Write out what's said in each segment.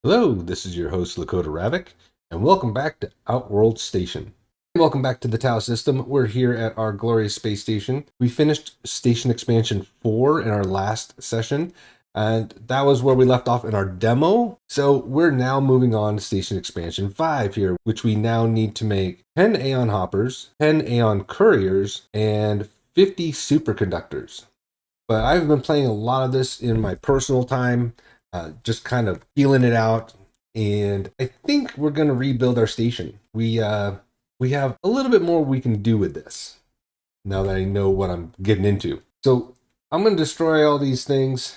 Hello, this is your host Lakota Ravoc, and welcome back to Outworld Station. Welcome back to the Tau system. We're here at our glorious space station. We finished Station Expansion 4 in our last session, and that was where we left off in our demo. So we're now moving on to Station Expansion 5 here, which we now need to make 10 Aeon Hoppers, 10 Aeon Couriers, and 50 Superconductors. But I've been playing a lot of this in my personal time, just kind of feeling it out, and I think we're going to rebuild our station. We have a little bit more we can do with this now that I know what I'm getting into. So I'm going to destroy all these things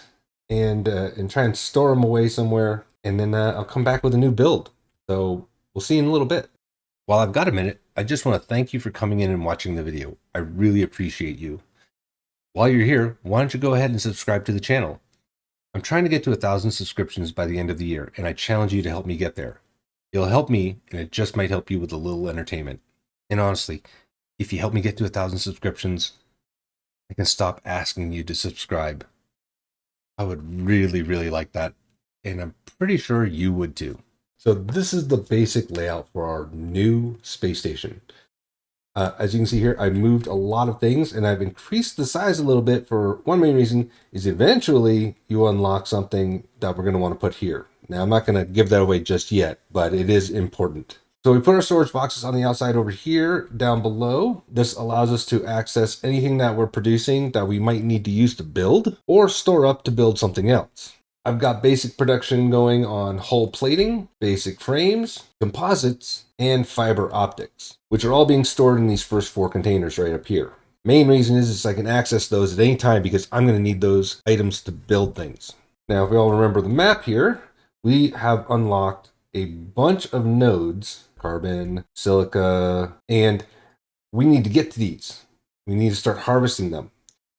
and try and store them away somewhere, and then I'll come back with a new build. So we'll see in a little bit. While I've got a minute, I just want to thank you for coming in and watching the video. I really appreciate you. While you're here, why don't you go ahead and subscribe to the channel? I'm trying to get to 1,000 subscriptions by the end of the year, and I challenge you to help me get there. It'll help me, and it just might help you with a little entertainment. And honestly, if you help me get to 1,000 subscriptions, I can stop asking you to subscribe. I would really, really like that, and I'm pretty sure you would too. So this is the basic layout for our new space station. As you can see here, I've moved a lot of things, and I've increased the size a little bit for one main reason is eventually you unlock something that we're going to want to put here. Now, I'm not going to give that away just yet, but it is important. So we put our storage boxes on the outside over here, down below. This allows us to access anything that we're producing that we might need to use to build or store up to build something else. I've got basic production going on hull plating, basic frames, composites, and fiber optics, which are all being stored in these first 4 containers right up here. Main reason is I can access those at any time because I'm going to need those items to build things. Now, if we all remember the map here, we have unlocked a bunch of nodes, carbon, silica, and we need to get to these. We need to start harvesting them.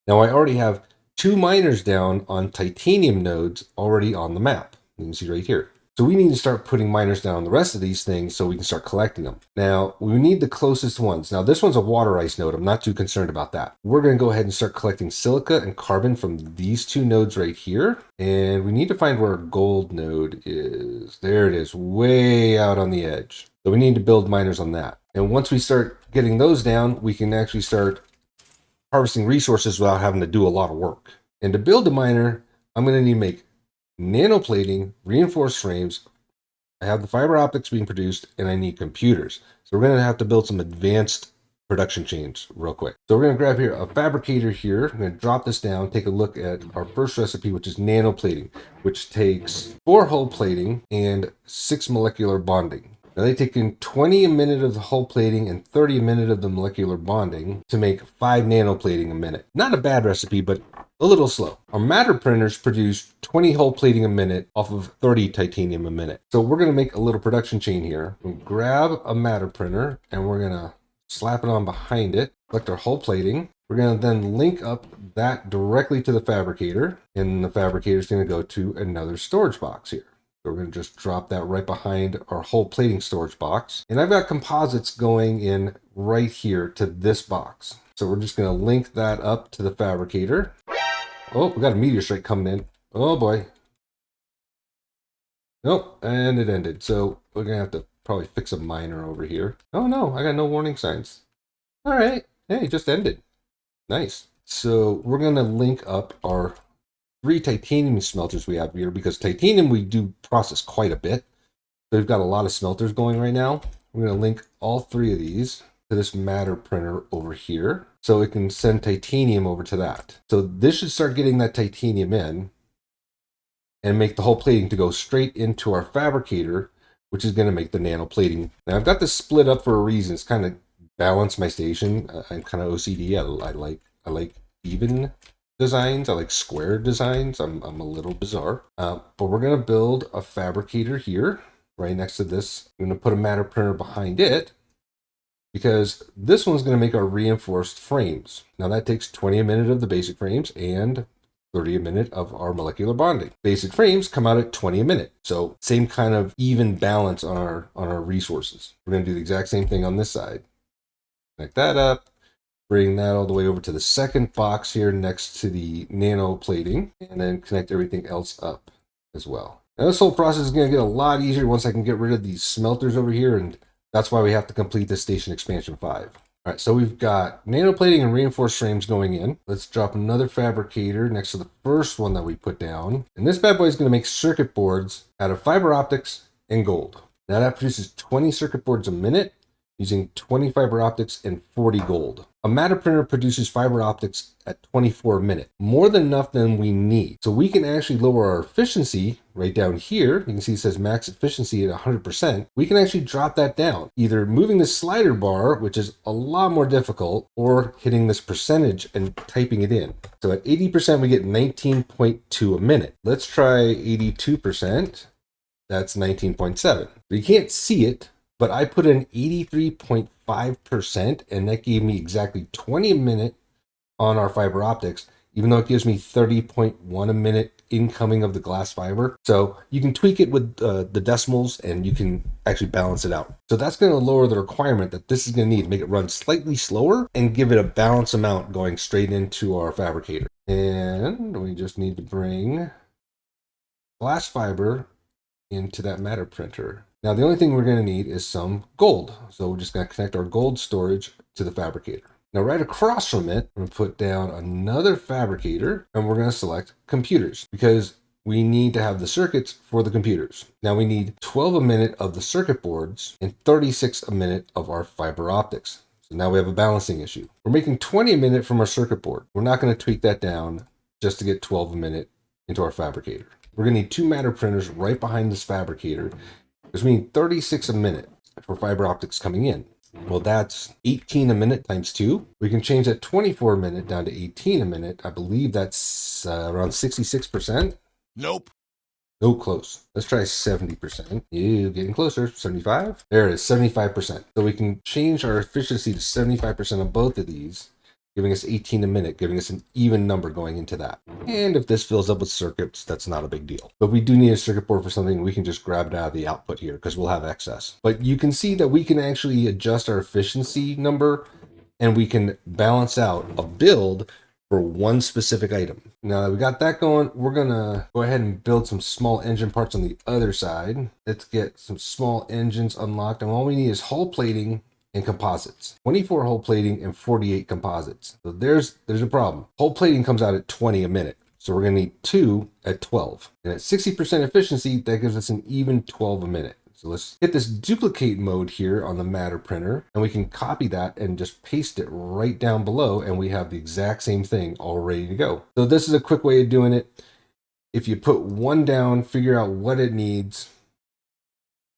Now, I already have 2 miners down on titanium nodes already on the map. You can see right here. So we need to start putting miners down on the rest of these things so we can start collecting them. Now, we need the closest ones. Now, this one's a water ice node. I'm not too concerned about that. We're going to go ahead and start collecting silica and carbon from these 2 nodes right here. And we need to find where our gold node is. There it is, way out on the edge. So we need to build miners on that. And once we start getting those down, we can actually start harvesting resources without having to do a lot of work. And to build a miner, I'm going to need to make nanoplating, reinforced frames. I have the fiber optics being produced, and I need computers. So we're going to have to build some advanced production chains real quick. So we're going to grab here a fabricator here. I'm going to drop this down, take a look at our first recipe, which is nanoplating, which takes 4 hull plating and 6 molecular bonding. Now they take in 20 a minute of the hull plating and 30 a minute of the molecular bonding to make 5 nanoplating a minute. Not a bad recipe, but a little slow. Our matter printers produce 20 hull plating a minute off of 30 titanium a minute. So we're going to make a little production chain here. We'll grab a matter printer and we're going to slap it on behind it, select our hull plating. We're going to then link up that directly to the fabricator, and the fabricator is going to go to another storage box here. So we're going to just drop that right behind our hull plating storage box. And I've got composites going in right here to this box. So we're just going to link that up to the fabricator. Oh, we got a meteor strike coming in. Oh boy. Nope, and it ended. So we're going to have to probably fix a miner over here. Oh no, I got no warning signs. All right. Hey, it just ended. Nice. So we're going to link up our 3 titanium smelters we have here, because titanium we do process quite a bit. So we've got a lot of smelters going right now. We're going to link all 3 of these to this matter printer over here, so it can send titanium over to that. So this should start getting that titanium in and make the whole plating to go straight into our fabricator, which is going to make the nano plating. Now I've got this split up for a reason. It's kind of balance my station. I'm kind of OCD. I like even designs. I like square designs. I'm a little bizarre. But we're going to build a fabricator here right next to this. I'm going to put a matter printer behind it, because this one's going to make our reinforced frames. Now that takes 20 a minute of the basic frames and 30 a minute of our molecular bonding. Basic frames come out at 20 a minute. So same kind of even balance on our resources. We're going to do the exact same thing on this side. Connect that up. Bring that all the way over to the second box here next to the nano plating, and then connect everything else up as well. Now this whole process is going to get a lot easier once I can get rid of these smelters over here, and that's why we have to complete this station expansion 5. All right, so we've got nanoplating and reinforced frames going in. Let's drop another fabricator next to the first one that we put down. And this bad boy is going to make circuit boards out of fiber optics and gold. Now that produces 20 circuit boards a minute using 20 fiber optics and 40 gold. A matter printer produces fiber optics at 24 a minute, more than enough than we need. So we can actually lower our efficiency right down here. You can see it says max efficiency at 100%. We can actually drop that down, either moving the slider bar, which is a lot more difficult, or hitting this percentage and typing it in. So at 80%, we get 19.2 a minute. Let's try 82%. That's 19.7. So you can't see it, but I put in 83.5%, and that gave me exactly 20 a minute on our fiber optics, even though it gives me 30.1 a minute incoming of the glass fiber. So you can tweak it with the decimals, and you can actually balance it out. So that's going to lower the requirement that this is going to need to make it run slightly slower and give it a balanced amount going straight into our fabricator. And we just need to bring glass fiber into that matter printer. Now, the only thing we're going to need is some gold. So we're just going to connect our gold storage to the fabricator. Now, right across from it, I'm going to put down another fabricator, and we're going to select computers because we need to have the circuits for the computers. Now, we need 12 a minute of the circuit boards and 36 a minute of our fiber optics. So now we have a balancing issue. We're making 20 a minute from our circuit board. We're not going to tweak that down just to get 12 a minute into our fabricator. We're going to need 2 matter printers right behind this fabricator, because we need 36 a minute for fiber optics coming in. Well, that's 18 a minute times 2. We can change that 24 a minute down to 18 a minute. I believe that's around 66%. Nope. No, close. Let's try 70%. Ew, getting closer. 75. There it is, 75%. So we can change our efficiency to 75% on both of these, giving us 18 a minute, giving us an even number going into that. And if this fills up with circuits, that's not a big deal. But we do need a circuit board for something. We can just grab it out of the output here because we'll have excess. But you can see that we can actually adjust our efficiency number, and we can balance out a build for one specific item. Now that we got that going, we're gonna go ahead and build some small engine parts on the other side. Let's get some small engines unlocked. And all we need is hull plating and composites. 24 hull plating and 48 composites. So there's a problem. Hull plating comes out at 20 a minute. So we're gonna need 2 at 12. And at 60% efficiency, that gives us an even 12 a minute. So let's hit this duplicate mode here on the matter printer, and we can copy that and just paste it right down below, and we have the exact same thing all ready to go. So this is a quick way of doing it. If you put one down, figure out what it needs,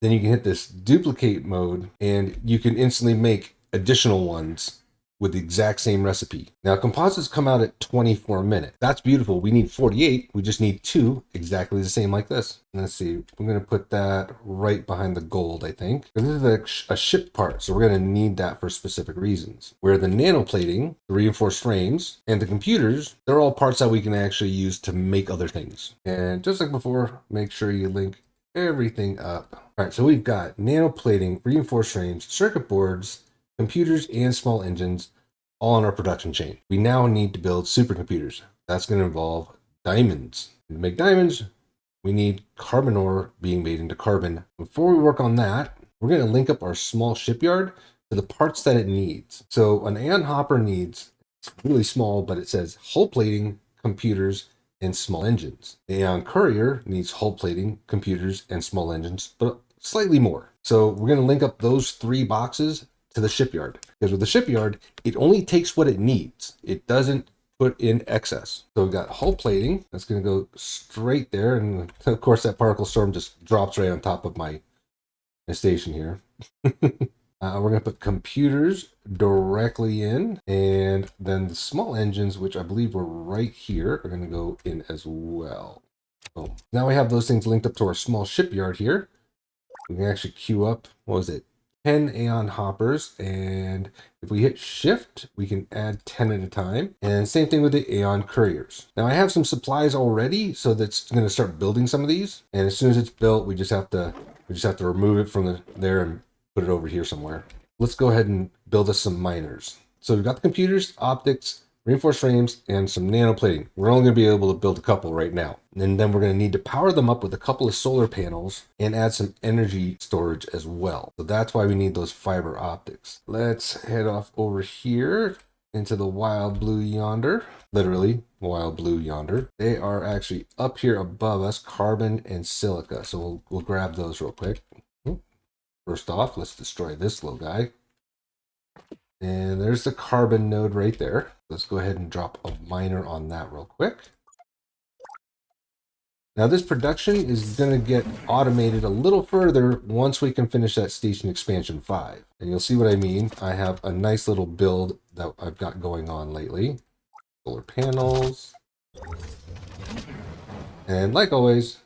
then you can hit this duplicate mode, and you can instantly make additional ones with the exact same recipe. Now, composites come out at 24 a minute. That's beautiful. We need 48. We just need 2 exactly the same like this. Let's see. I'm going to put that right behind the gold, I think. This is a ship part, so we're going to need that for specific reasons. Where the nanoplating, the reinforced frames, and the computers, they're all parts that we can actually use to make other things. And just like before, make sure you link everything up. All right, so we've got nanoplating, reinforced frames, circuit boards, computers, and small engines all on our production chain. We now need to build supercomputers. That's going to involve diamonds. To make diamonds, we need carbon ore being made into carbon. Before we work on that, we're going to link up our small shipyard to the parts that it needs. So an Aeon hopper needs, it's really small, but it says hull plating, computers, and small engines. The Aeon courier needs hull plating, computers, and small engines, but slightly more. So we're going to link up those 3 boxes to the shipyard, because with the shipyard, it only takes what it needs. It doesn't put in excess. So we've got hull plating. That's going to go straight there. And of course, that particle storm just drops right on top of my station here. We're going to put computers directly in, and then the small engines, which I believe were right here, are going to go in as well. So now we have those things linked up to our small shipyard here. We can actually queue up, what was it, 10 Aeon hoppers, and if we hit shift, we can add 10 at a time. And same thing with the Aeon couriers. Now I have some supplies already, so that's going to start building some of these. And as soon as it's built, we just have to remove it from there and put it over here somewhere. Let's go ahead and build us some miners. So we've got the computers, optics, reinforced frames, and some nanoplating. We're only going to be able to build a couple right now. And then we're going to need to power them up with a couple of solar panels and add some energy storage as well. So that's why we need those fiber optics. Let's head off over here into the wild blue yonder. Literally, wild blue yonder. They are actually up here above us, carbon and silica. So we'll grab those real quick. First off, let's destroy this little guy. And there's the carbon node right there. Let's go ahead and drop a miner on that real quick. Now this production is going to get automated a little further once we can finish that station expansion 5. And you'll see what I mean. I have a nice little build that I've got going on lately. Solar panels. And like always,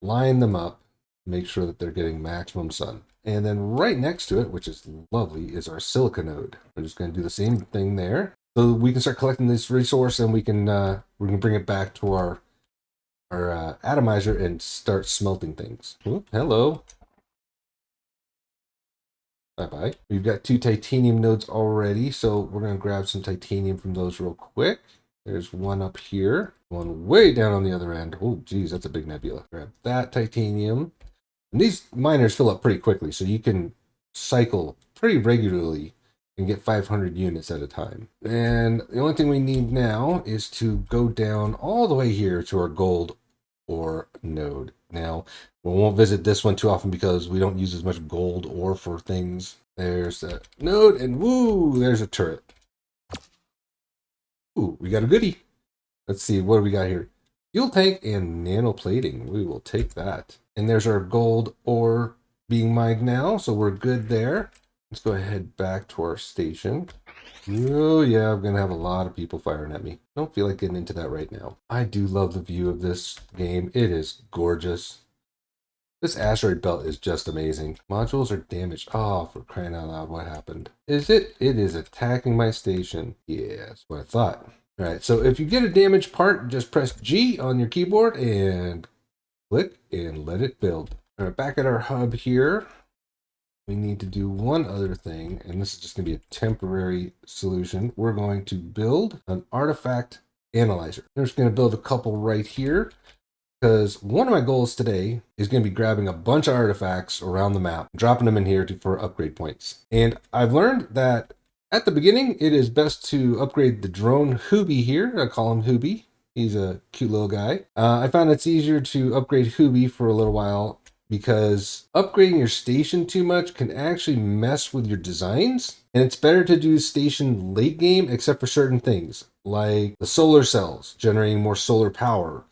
line them up. Make sure that they're getting maximum sun. And then right next to it, which is lovely, is our silica node. We're just going to do the same thing there. So we can start collecting this resource and we can bring it back to our atomizer and start smelting things. Ooh, hello. Bye-bye. We've got 2 titanium nodes already, so we're going to grab some titanium from those real quick. There's one up here, one way down on the other end. Oh, geez, that's a big nebula. Grab that titanium. And these miners fill up pretty quickly, so you can cycle pretty regularly and get 500 units at a time. And the only thing we need now is to go down all the way here to our gold ore node. Now, we won't visit this one too often because we don't use as much gold ore for things. There's that node, and woo, there's a turret. Ooh, we got a goodie. Let's see, what do we got here? Fuel tank and nanoplating. We will take that. And there's our gold ore being mined now, so we're good there. Let's go ahead back to our station. Oh yeah, I'm gonna have a lot of people firing at me. Don't feel like getting into that right now. I do love the view of this game. It is gorgeous. This asteroid belt is just amazing. Modules are damaged. Oh, for crying out loud, what happened? Is it? It is attacking my station. Yeah, that's what I thought. All right, so if you get a damaged part, just press G on your keyboard and click and let it build. All right, back at our hub here, we need to do one other thing, and this is just going to be a temporary solution. We're going to build an artifact analyzer. I'm just going to build a couple right here, because one of my goals today is going to be grabbing a bunch of artifacts around the map, dropping them in here for upgrade points. And I've learned that at the beginning, it is best to upgrade the drone Hoobie here. I call him Hoobie. He's a cute little guy. I found it's easier to upgrade Hoobie for a little while because upgrading your station too much can actually mess with your designs. And it's better to do station late game except for certain things, like the solar cells, generating more solar power.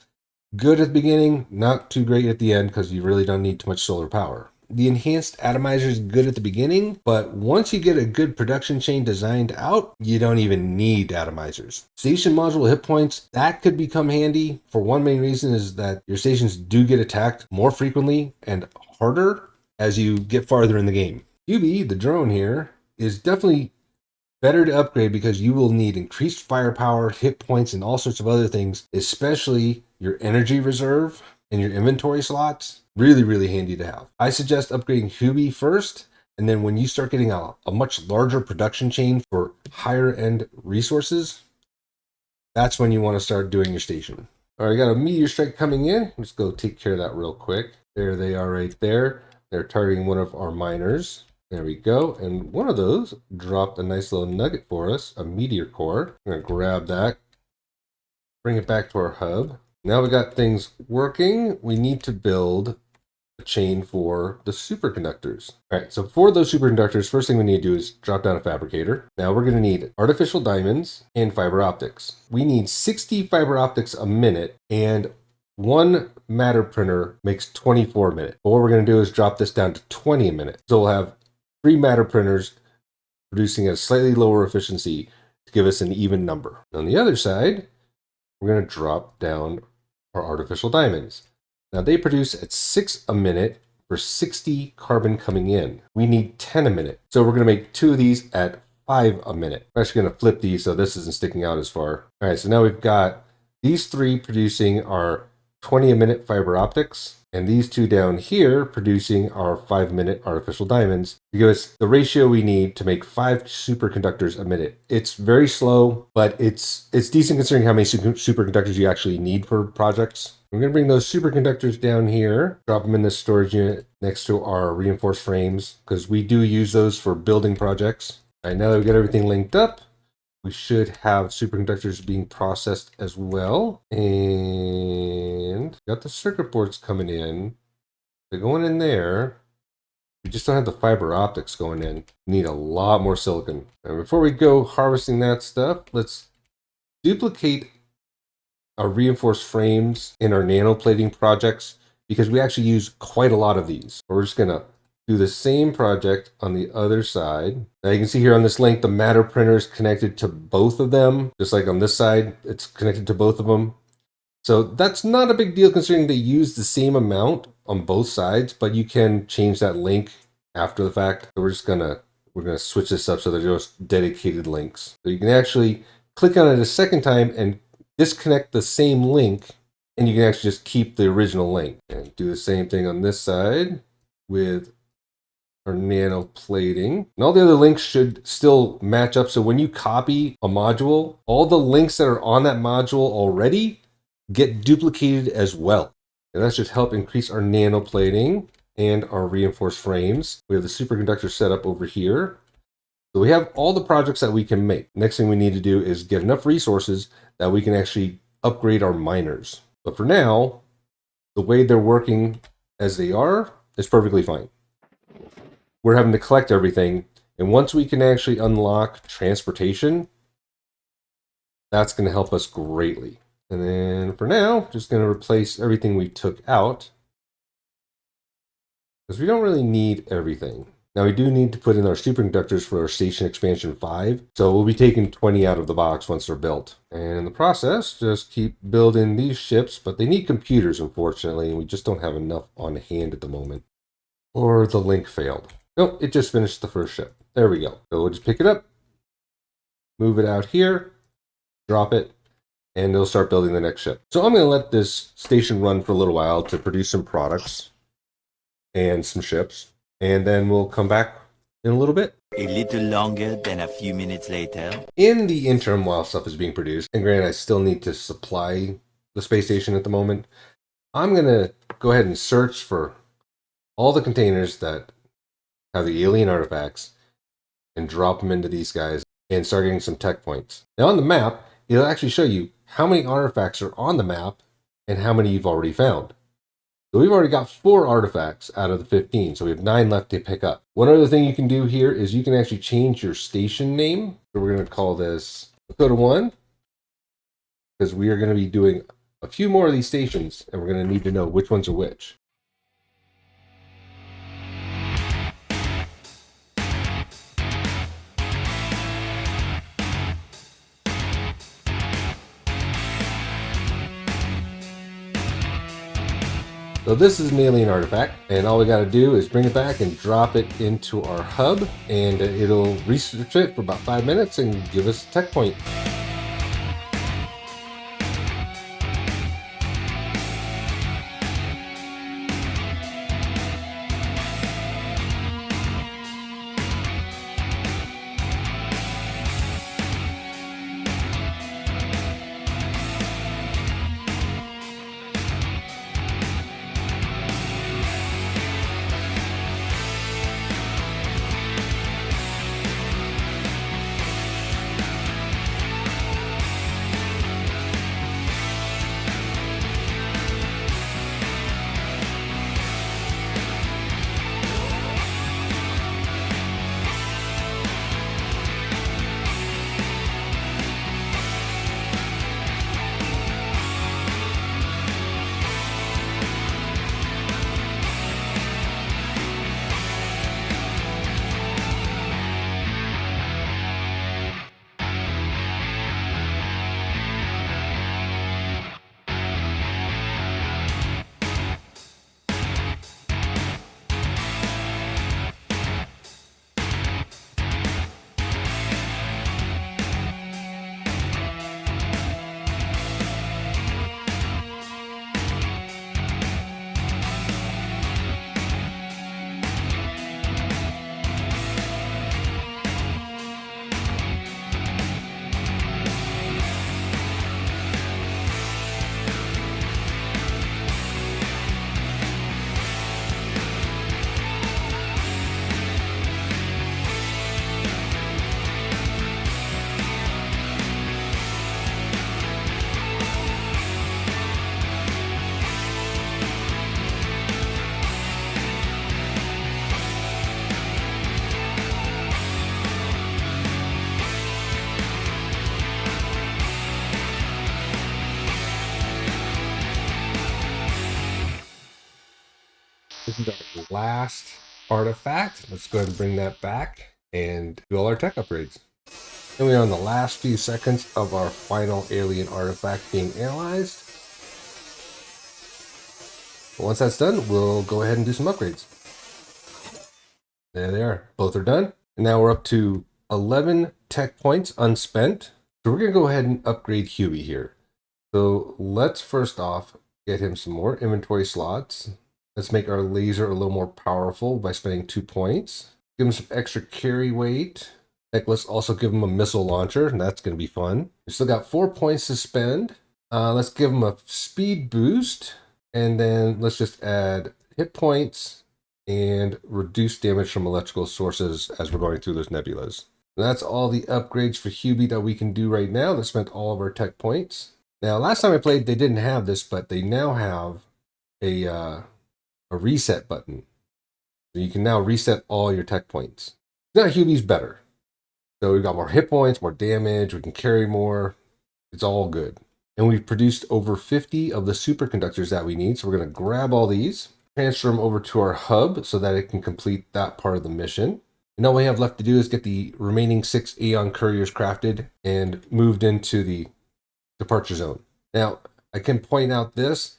Good at the beginning, not too great at the end because you really don't need too much solar power. The enhanced atomizer is good at the beginning, but once you get a good production chain designed out, you don't even need atomizers. Station module hit points, that could become handy. For one main reason is that your stations do get attacked more frequently and harder as you get farther in the game. QB, the drone here, is definitely better to upgrade because you will need increased firepower, hit points, and all sorts of other things, especially your energy reserve and your inventory slots. Really, really handy to have. I suggest upgrading Hoobie first, and then when you start getting a much larger production chain for higher end resources, that's when you want to start doing your station. All right, I got a meteor strike coming in. Let's go take care of that real quick. There they are right there. They're targeting one of our miners. There we go. And one of those dropped a nice little nugget for us, a meteor core. I'm going to grab that, bring it back to our hub. Now we got things working. We need to build a chain for the superconductors. All right, so for those superconductors, first thing we need to do is drop down a fabricator. Now we're going to need artificial diamonds and fiber optics. We need 60 fiber optics a minute, and one matter printer makes 24 a minute. But what we're going to do is drop this down to 20 a minute. So we'll have 3 matter printers producing at a slightly lower efficiency to give us an even number. On the other side, we're going to drop down our artificial diamonds. Now they produce at 6 a minute for 60 carbon coming in. We need 10 a minute. So we're going to make 2 of these at 5 a minute. I'm actually going to flip these so this isn't sticking out as far. All right, so now we've got these 3 producing our 20 a minute fiber optics. And these two down here producing our 5-minute artificial diamonds to give us the ratio we need to make 5 superconductors a minute. It's very slow, but it's decent considering how many superconductors you actually need for projects. I'm going to bring those superconductors down here, drop them in this storage unit next to our reinforced frames, because we do use those for building projects. All right, now that we got everything linked up, we should have superconductors being processed as well. And got the circuit boards coming in. They're going in there. We just don't have the fiber optics going in. We need a lot more silicon. And before we go harvesting that stuff, let's duplicate our reinforced frames in our nanoplating projects, because we actually use quite a lot of these. We're just gonna do the same project on the other side. Now you can see here on this link, the matter printer is connected to both of them. Just like on this side, it's connected to both of them. So that's not a big deal considering they use the same amount on both sides, but you can change that link after the fact. So we're gonna switch this up so they're just dedicated links. So you can actually click on it a second time and disconnect the same link, and you can actually just keep the original link. And do the same thing on this side with our nano plating. And all the other links should still match up. So when you copy a module, all the links that are on that module already get duplicated as well. And that should help increase our nano plating and our reinforced frames. We have the superconductor set up over here. So we have all the projects that we can make. Next thing we need to do is get enough resources that we can actually upgrade our miners. But for now, the way they're working as they are is perfectly fine. We're having to collect everything, and once we can actually unlock transportation, that's going to help us greatly. And then for now, just going to replace everything we took out, because we don't really need everything. Now we do need to put in our superconductors for our station expansion 5, so we'll be taking 20 out of the box once they're built. And in the process, just keep building these ships, but they need computers, unfortunately, and we just don't have enough on hand at the moment. Or the link failed. Nope, it just finished the first ship. There we go. So we'll just pick it up, move it out here, drop it, and it'll start building the next ship. So I'm going to let this station run for a little while to produce some products and some ships. And then we'll come back in a little bit. A little longer than a few minutes later. In the interim, while stuff is being produced, and granted, I still need to supply the space station at the moment, I'm going to go ahead and search for all the containers that have the alien artifacts and drop them into these guys and start getting some tech points. Now on the map, it'll actually show you how many artifacts are on the map and how many you've already found. So we've already got 4 artifacts out of the 15, so we have 9 left to pick up. One other thing you can do here is you can actually change your station name. So we're going to call this Lakota 1, because we are going to be doing a few more of these stations, and we're going to need to know which ones are which. So this is an alien artifact, and all we got to do is bring it back and drop it into our hub, and it'll research it for about 5 minutes and give us a tech point. This is our last artifact. Let's go ahead and bring that back and do all our tech upgrades. And we are on the last few seconds of our final alien artifact being analyzed. But once that's done, we'll go ahead and do some upgrades. There they are. Both are done. And now we're up to 11 tech points unspent. So we're going to go ahead and upgrade Hubie here. So let's first off get him some more inventory slots. Let's make our laser a little more powerful by spending 2 points. Give him some extra carry weight. Heck, let's also give him a missile launcher, and that's going to be fun. We still got 4 points to spend. Let's give him a speed boost, and then let's just add hit points and reduce damage from electrical sources as we're going through those nebulas. And that's all the upgrades for Hubie that we can do right now. That spent all of our tech points. Now, last time I played, they didn't have this, but they now have a reset button. So you can now reset all your tech points. Now Hubie's better. So we've got more hit points, more damage, we can carry more. It's all good. And we've produced over 50 of the superconductors that we need. So we're going to grab all these, transfer them over to our hub so that it can complete that part of the mission. And all we have left to do is get the remaining 6 Aeon couriers crafted and moved into the departure zone. Now, I can point out this.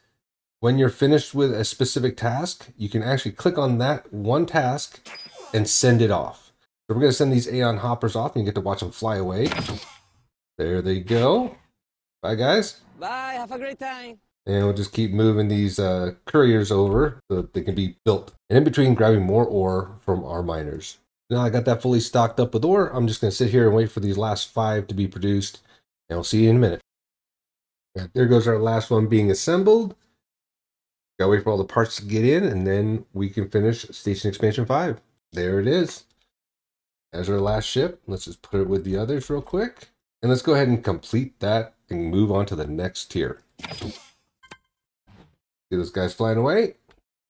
When you're finished with a specific task, you can actually click on that one task and send it off. So we're going to send these Aeon hoppers off and you get to watch them fly away. There they go. Bye, guys. Bye, have a great time. And we'll just keep moving these couriers over so that they can be built. And in between, grabbing more ore from our miners. Now I got that fully stocked up with ore. I'm just going to sit here and wait for these last 5 to be produced. And we'll see you in a minute. Right, there goes our last one being assembled. Gotta wait for all the parts to get in, and then we can finish Station Expansion 5. There it is. There's our last ship. Let's just put it with the others real quick. And let's go ahead and complete that and move on to the next tier. See those guys flying away.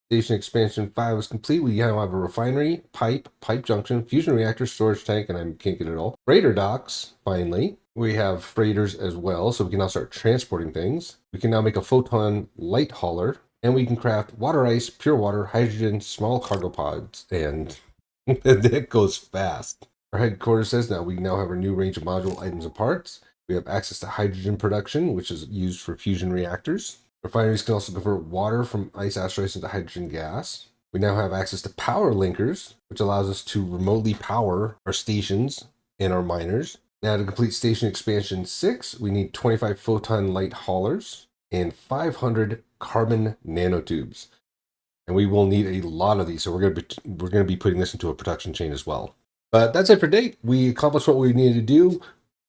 Station Expansion 5 is complete. We now have a refinery, pipe junction, fusion reactor, storage tank, and I can't get it all. Freighter docks, finally. We have freighters as well, so we can now start transporting things. We can now make a photon light hauler, and we can craft water ice, pure water, hydrogen, small cargo pods, and that goes fast. Our headquarters says now we now have a new range of module items and parts. We have access to hydrogen production, which is used for fusion reactors. Refineries can also convert water from ice asteroids into hydrogen gas. We now have access to power linkers, which allows us to remotely power our stations and our miners. Now to complete Station Expansion 6, we need 25 photon light haulers and 500 carbon nanotubes. And we will need a lot of these, so we're going to be putting this into a production chain as well. But that's it for date. We accomplished what we needed to do,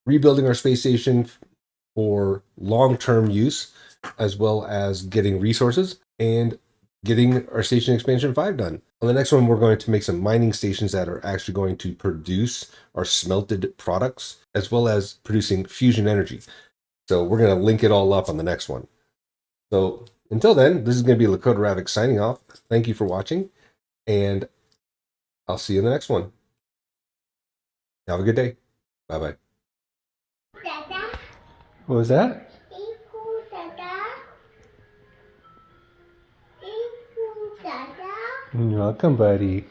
rebuilding our space station for long-term use, as well as getting resources and getting our Station Expansion 5 done. On the next one, we're going to make some mining stations that are actually going to produce our smelted products, as well as producing fusion energy. So we're going to link it all up on the next one. So until then, this is going to be Lakota Ravoc signing off. Thank you for watching, and I'll see you in the next one. Have a good day. Bye-bye. What was that? You're welcome, buddy.